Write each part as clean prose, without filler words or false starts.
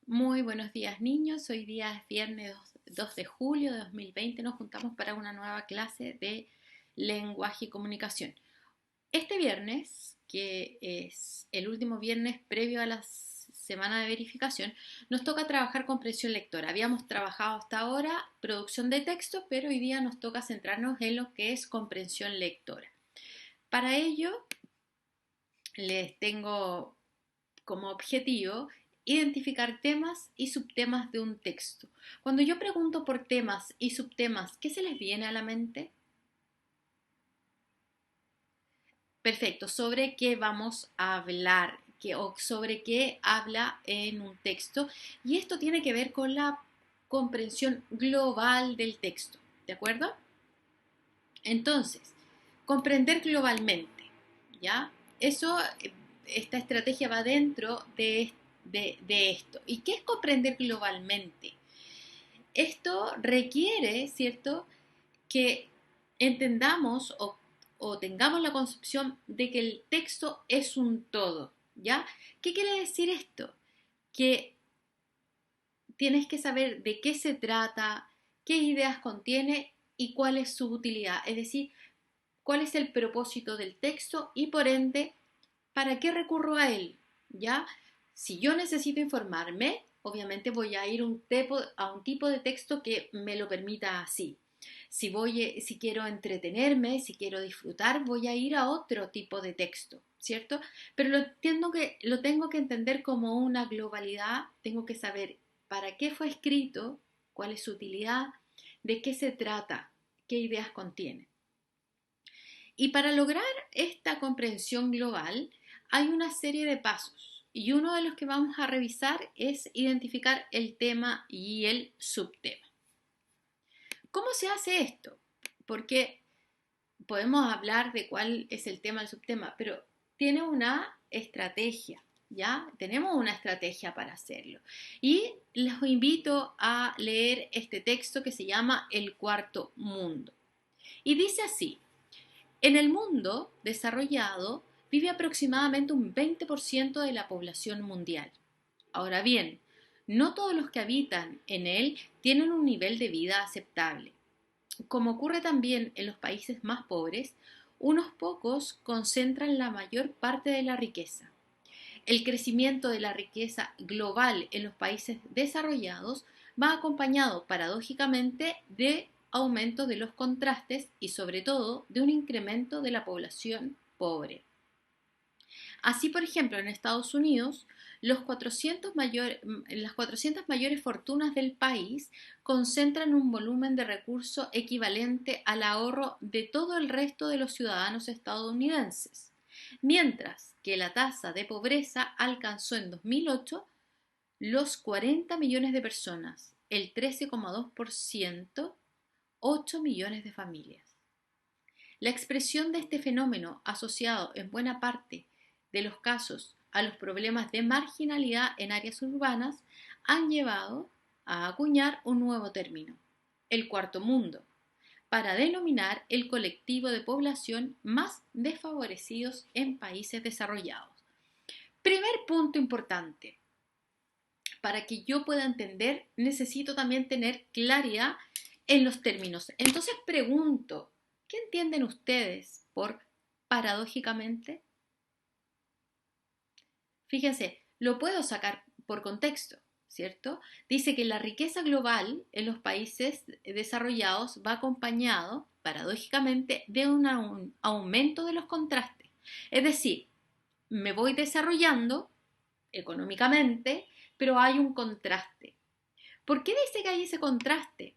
Muy buenos días, niños. Hoy día es viernes 2 de julio de 2020. Nos juntamos para una nueva clase de lenguaje y comunicación. Este viernes, que es el último viernes previo a la semana de verificación, nos toca trabajar comprensión lectora. Habíamos trabajado hasta ahora producción de texto, pero hoy día nos toca centrarnos en lo que es comprensión lectora. Para ello, les tengo como objetivo identificar temas y subtemas de un texto. Cuando yo pregunto por temas y subtemas, ¿qué se les viene a la mente? Perfecto, ¿sobre qué vamos a hablar? O sobre qué habla en un texto. Y esto tiene que ver con la comprensión global del texto, ¿de acuerdo? Entonces, comprender globalmente, ¿ya? Eso, esta estrategia va dentro de esto. ¿Y qué es comprender globalmente? Esto requiere, ¿cierto?, que entendamos o tengamos la concepción de que el texto es un todo, ¿ya? ¿Qué quiere decir esto? Que tienes que saber de qué se trata, qué ideas contiene y cuál es su utilidad. Es decir, cuál es el propósito del texto y por ende, ¿para qué recurro a él? ¿Ya? Si yo necesito informarme, obviamente voy a ir a un tipo de texto que me lo permita así. Si quiero entretenerme, si quiero disfrutar, voy a ir a otro tipo de texto, ¿cierto? Pero lo tengo que entender como una globalidad, tengo que saber para qué fue escrito, cuál es su utilidad, de qué se trata, qué ideas contiene. Y para lograr esta comprensión global hay una serie de pasos y uno de los que vamos a revisar es identificar el tema y el subtema. ¿Cómo se hace esto? Porque podemos hablar de cuál es el tema, el subtema, pero tiene una estrategia, ¿ya? Tenemos una estrategia para hacerlo. Y los invito a leer este texto que se llama El cuarto mundo. Y dice así: en el mundo desarrollado vive aproximadamente un 20% de la población mundial. Ahora bien, no todos los que habitan en él tienen un nivel de vida aceptable. Como ocurre también en los países más pobres, unos pocos concentran la mayor parte de la riqueza. El crecimiento de la riqueza global en los países desarrollados va acompañado paradójicamente de aumento de los contrastes y sobre todo de un incremento de la población pobre. Así, por ejemplo, en Estados Unidos, las 400 mayores fortunas del país concentran un volumen de recursos equivalente al ahorro de todo el resto de los ciudadanos estadounidenses, mientras que la tasa de pobreza alcanzó en 2008 los 40 millones de personas, el 13,2%, 8 millones de familias. La expresión de este fenómeno, asociado en buena parte de los casos a los problemas de marginalidad en áreas urbanas, han llevado a acuñar un nuevo término, el cuarto mundo, para denominar el colectivo de población más desfavorecidos en países desarrollados. Primer punto importante: para que yo pueda entender, necesito también tener claridad en los términos. Entonces pregunto, ¿qué entienden ustedes por paradójicamente? Fíjense, lo puedo sacar por contexto, ¿cierto? Dice que la riqueza global en los países desarrollados va acompañado, paradójicamente, de un aumento de los contrastes. Es decir, me voy desarrollando económicamente, pero hay un contraste. ¿Por qué dice que hay ese contraste?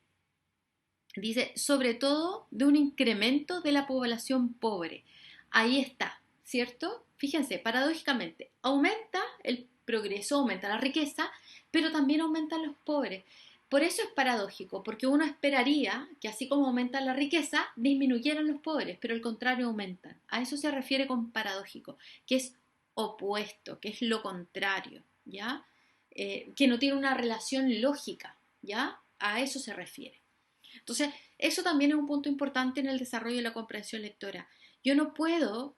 Dice, sobre todo de un incremento de la población pobre. Ahí está, ¿cierto? Fíjense, paradójicamente, aumenta el progreso, aumenta la riqueza, pero también aumentan los pobres. Por eso es paradójico, porque uno esperaría que así como aumenta la riqueza, disminuyeran los pobres, pero al contrario aumentan. A eso se refiere con paradójico, que es opuesto, que es lo contrario, ¿ya? Que no tiene una relación lógica, ¿ya? A eso se refiere. Entonces, eso también es un punto importante en el desarrollo de la comprensión lectora. Yo no puedo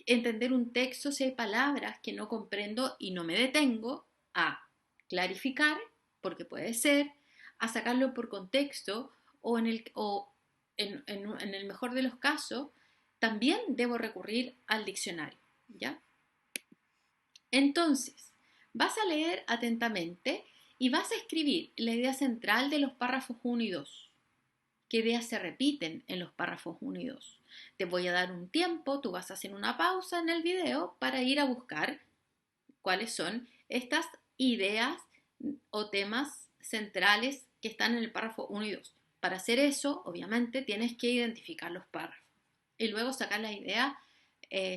entender un texto si hay palabras que no comprendo y no me detengo a clarificar, porque puede ser, a sacarlo por contexto o en el mejor de los casos, también debo recurrir al diccionario, ¿ya? Entonces, vas a leer atentamente y vas a escribir la idea central de los párrafos 1 y 2. ¿Qué ideas se repiten en los párrafos 1 y 2? Te voy a dar un tiempo, tú vas a hacer una pausa en el video para ir a buscar cuáles son estas ideas o temas centrales que están en el párrafo 1 y 2. Para hacer eso, obviamente, tienes que identificar los párrafos y luego sacar las ideas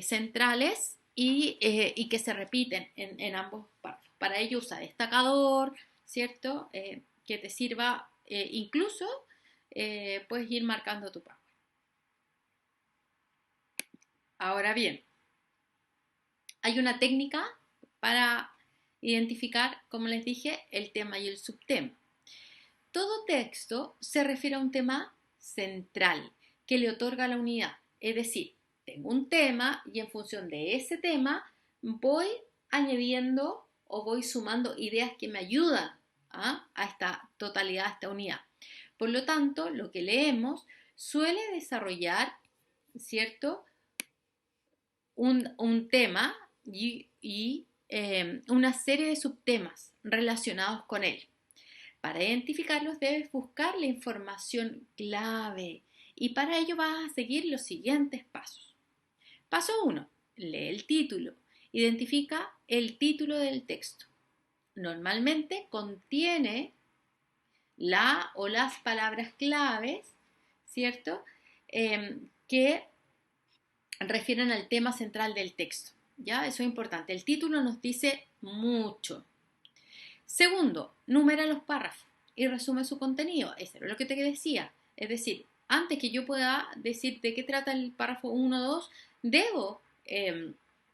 centrales y que se repiten en ambos párrafos. Para ello usa destacador, ¿cierto? Que te sirva incluso puedes ir marcando tu párrafo. Ahora bien, hay una técnica para identificar, como les dije, el tema y el subtema. Todo texto se refiere a un tema central que le otorga la unidad. Es decir, tengo un tema y en función de ese tema voy añadiendo o voy sumando ideas que me ayudan a esta totalidad, a esta unidad. Por lo tanto, lo que leemos suele desarrollar, ¿cierto?, un tema y una serie de subtemas relacionados con él. Para identificarlos debes buscar la información clave y para ello vas a seguir los siguientes pasos. Paso 1. Lee el título. Identifica el título del texto. Normalmente contiene la o las palabras claves, ¿cierto? Que refieren al tema central del texto. ¿Ya? Eso es importante. El título nos dice mucho. Segundo, numera los párrafos y resume su contenido. Eso era lo que te decía. Es decir, antes que yo pueda decir de qué trata el párrafo 1 o 2, debo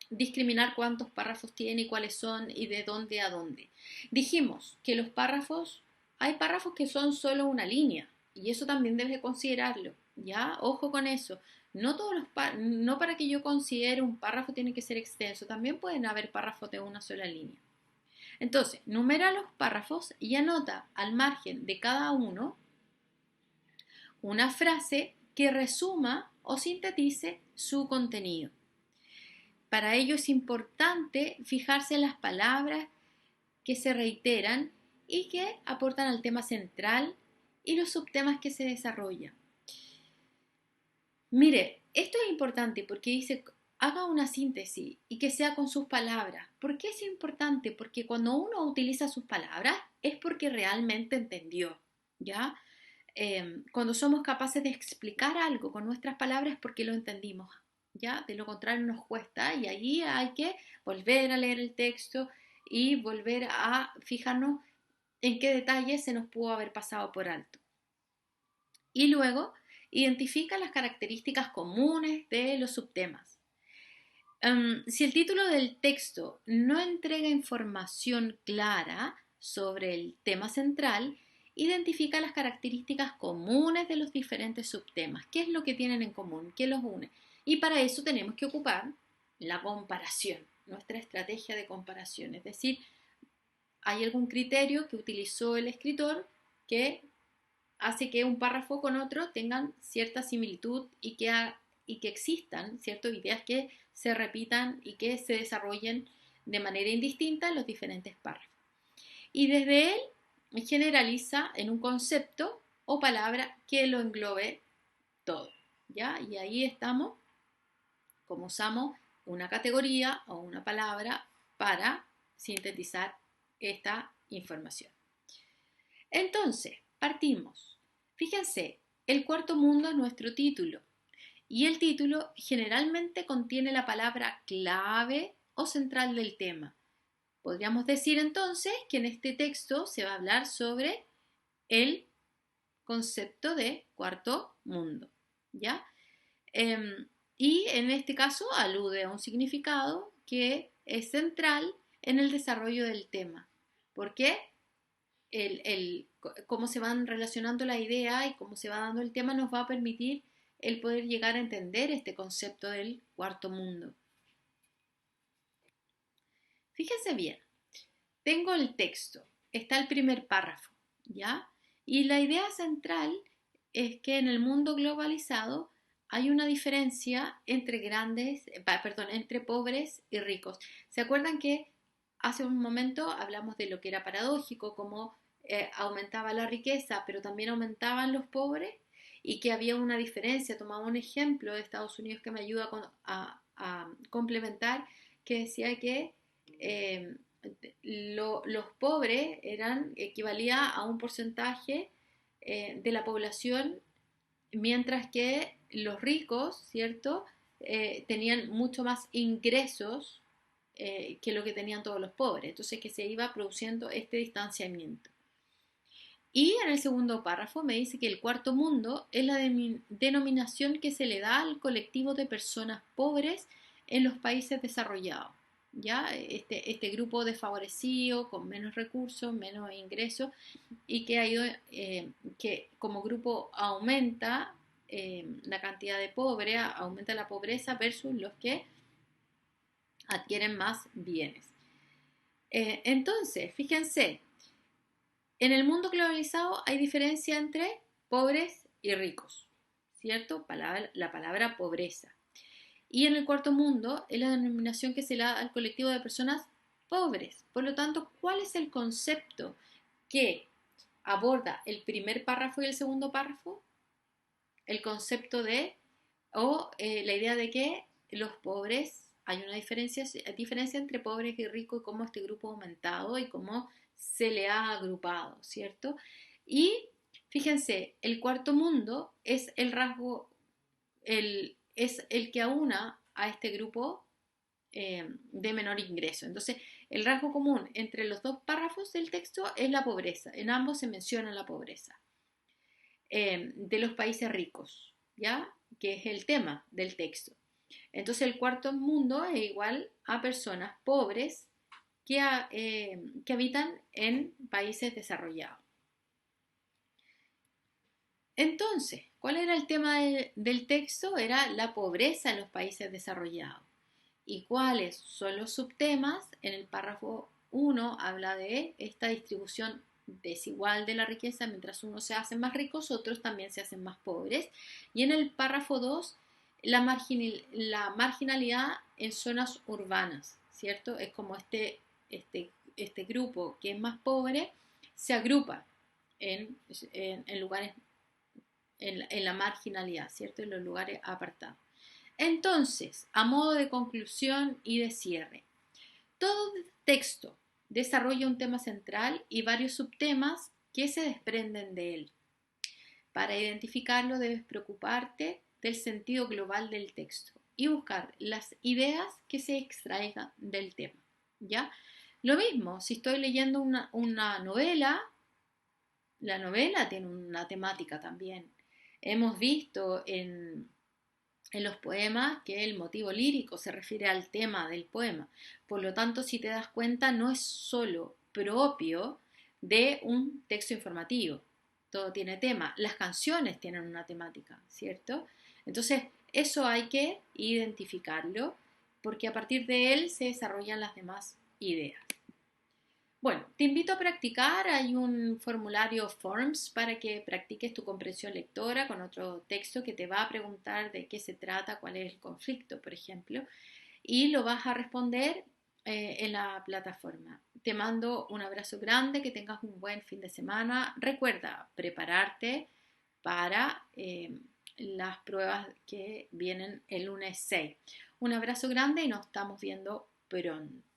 discriminar cuántos párrafos tiene y cuáles son y de dónde a dónde. Dijimos que los párrafos, hay párrafos que son solo una línea y eso también debes considerarlo. ¿Ya? Ojo con eso. No para que yo considere un párrafo tiene que ser extenso. También pueden haber párrafos de una sola línea. Entonces, numera los párrafos y anota al margen de cada uno una frase que resuma o sintetice su contenido. Para ello es importante fijarse en las palabras que se reiteran y que aportan al tema central y los subtemas que se desarrollan. Mire, esto es importante porque dice, haga una síntesis y que sea con sus palabras. ¿Por qué es importante? Porque cuando uno utiliza sus palabras es porque realmente entendió, ¿ya? Cuando somos capaces de explicar algo con nuestras palabras es porque lo entendimos, ¿ya? De lo contrario nos cuesta y ahí hay que volver a leer el texto y volver a fijarnos en qué detalles se nos pudo haber pasado por alto. Y luego identifica las características comunes de los subtemas. Si el título del texto no entrega información clara sobre el tema central, identifica las características comunes de los diferentes subtemas. ¿Qué es lo que tienen en común? ¿Qué los une? Y para eso tenemos que ocupar la comparación, nuestra estrategia de comparación. Es decir, hay algún criterio que utilizó el escritor que hace que un párrafo con otro tengan cierta similitud y que existan ciertas ideas que se repitan y que se desarrollen de manera indistinta en los diferentes párrafos. Y desde él generaliza en un concepto o palabra que lo englobe todo, ¿ya? Y ahí estamos, como usamos una categoría o una palabra para sintetizar esta información. Entonces, partimos. Fíjense, el cuarto mundo es nuestro título y el título generalmente contiene la palabra clave o central del tema. Podríamos decir entonces que en este texto se va a hablar sobre el concepto de cuarto mundo, ¿ya? Y en este caso alude a un significado que es central en el desarrollo del tema. ¿Por qué? Cómo se van relacionando la idea y cómo se va dando el tema nos va a permitir el poder llegar a entender este concepto del cuarto mundo. Fíjense bien, tengo el texto está el primer párrafo, ¿ya? Y la idea central es que en el mundo globalizado hay una diferencia entre entre pobres y ricos. ¿Se acuerdan que hace un momento hablamos de lo que era paradójico, como aumentaba la riqueza, pero también aumentaban los pobres? Y que había una diferencia. Tomaba un ejemplo de Estados Unidos que me ayuda a complementar, que decía que eh, los pobres equivalía a un porcentaje de la población, mientras que los ricos, ¿cierto? Tenían mucho más ingresos que lo que tenían todos los pobres. Entonces que se iba produciendo este distanciamiento. Y en el segundo párrafo me dice que el cuarto mundo es la denominación que se le da al colectivo de personas pobres en los países desarrollados. ¿Ya? Este grupo desfavorecido, con menos recursos, menos ingresos, y que ha ido, que como grupo aumenta la cantidad de pobres, aumenta la pobreza versus los que adquieren más bienes. Entonces, fíjense, en el mundo globalizado hay diferencia entre pobres y ricos, ¿cierto? La palabra pobreza. Y en el cuarto mundo es la denominación que se le da al colectivo de personas pobres. Por lo tanto, ¿cuál es el concepto que aborda el primer párrafo y el segundo párrafo? El concepto de, la idea de que los pobres, hay una diferencia entre pobres y ricos y cómo este grupo ha aumentado y cómo se le ha agrupado, ¿cierto? Y fíjense, el cuarto mundo es el rasgo, es el que aúna a este grupo de menor ingreso. Entonces, el rasgo común entre los dos párrafos del texto es la pobreza. En ambos se menciona la pobreza de los países ricos, ¿ya? Que es el tema del texto. Entonces, el cuarto mundo es igual a personas pobres que habitan en países desarrollados. Entonces, ¿cuál era el tema del texto? Era la pobreza en los países desarrollados. ¿Y cuáles son los subtemas? En el párrafo 1 habla de esta distribución desigual de la riqueza, mientras unos se hacen más ricos, otros también se hacen más pobres. Y en el párrafo 2, la marginalidad en zonas urbanas, ¿cierto? Es como este grupo que es más pobre se agrupa en lugares, en la marginalidad, ¿cierto? En los lugares apartados. Entonces, a modo de conclusión y de cierre, todo texto desarrolla un tema central y varios subtemas que se desprenden de él. Para identificarlo debes preocuparte del sentido global del texto y buscar las ideas que se extraigan del tema, ¿ya? Lo mismo, si estoy leyendo una novela, la novela tiene una temática también. Hemos visto en los poemas que el motivo lírico se refiere al tema del poema. Por lo tanto, si te das cuenta, no es solo propio de un texto informativo. Todo tiene tema. Las canciones tienen una temática, ¿cierto? Entonces, eso hay que identificarlo porque a partir de él se desarrollan las demás ideas. Bueno, te invito a practicar. Hay un formulario Forms para que practiques tu comprensión lectora con otro texto que te va a preguntar de qué se trata, cuál es el conflicto, por ejemplo, y lo vas a responder en la plataforma. Te mando un abrazo grande, que tengas un buen fin de semana. Recuerda prepararte para las pruebas que vienen el lunes 6. Un abrazo grande y nos estamos viendo pronto.